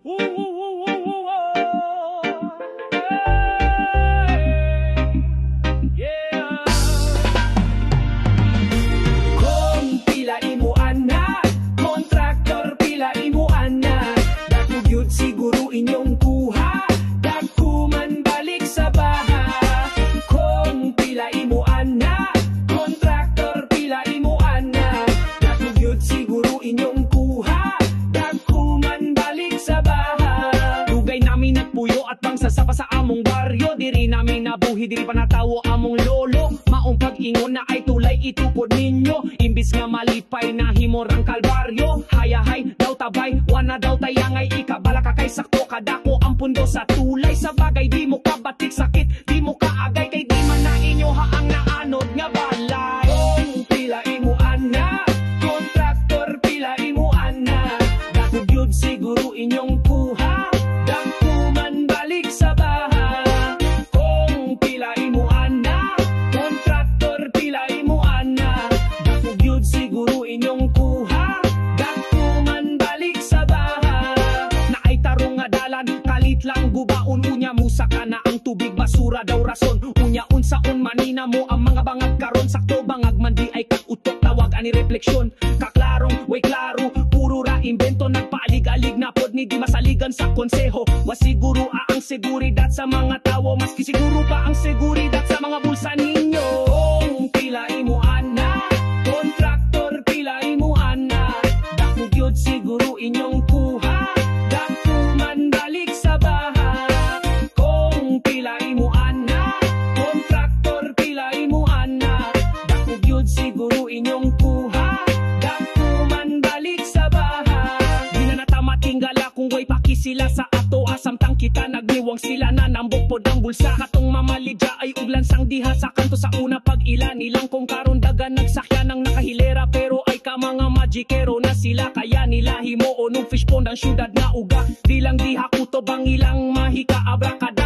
Kung pila imo ana, kontraktor pila imo ana, dako gyud siguro inyong kuha, dako man balik sa baha. Kung pila imo ana, kontraktor pila imo ana, dako gyud siguro inyong kuha, dako man balik sa baha. Dugay namin nagpuyo at pangsasapa sa among baryo, diri namin nabuhi, diri pa natawo among lolo. Maong pag-ingon na ay tulay itupod ninyo, imbis nga malipay na himorang kalbaryo. Hayahay daw tabay, wana daw tayangay, ikabala ka kay sakto kadako ang pundo sa tulay. Sa bagay di mo kabatik sakit, di mo kaagay, kay di man na inyo haang naanod nga balay. Kung pila imo ana, kontraktor pila imo ana, dako gyud siguro inyong kuha, dako man balik sa baha. Kung pila imo ana, kontraktor pila imo ana, dako gyud siguro inyong kuha, dako man balik sa baha. Naay tarong nga dalan, kalit lang gubaon, unya musa ka na ang tubig, basura daw rason. Unya unsaon manina mo ang mga bangag karon, sakto bangag man di ay kakutok, tawag ani refleksyon. Kaklarong way klaro, puro ra imbento, nagpaalig-alig na pod ni di masaligan sa konseho. Wasiguro ang seguridad sa mga tawo, maski siguro pa ang seguridad sa mga bulsa ninyo. Kung pila imo ana, kontraktor pila imo ana, dako gyud siguro inyong kuha, dako man balik sa baha. Kung pila imo ana, kontraktor pila imo ana, dako gyud siguro inyong kuha, dako man balik sa baha. Di na natamatingala kung way paki sila sa ato, asamtang kita nagniwang sila na nambok pod ang bulsa. Katong mamalidya ay uglan sang diha sa kanto, sa una pag ilan nilang kung karon dagan nagsakyan ng nakahilera, pero ay ka mga magikero na sila, kaya nila himo o nung fishpond ang syudad na uga. Di lang diha kutob ang ilang mahika, abrakad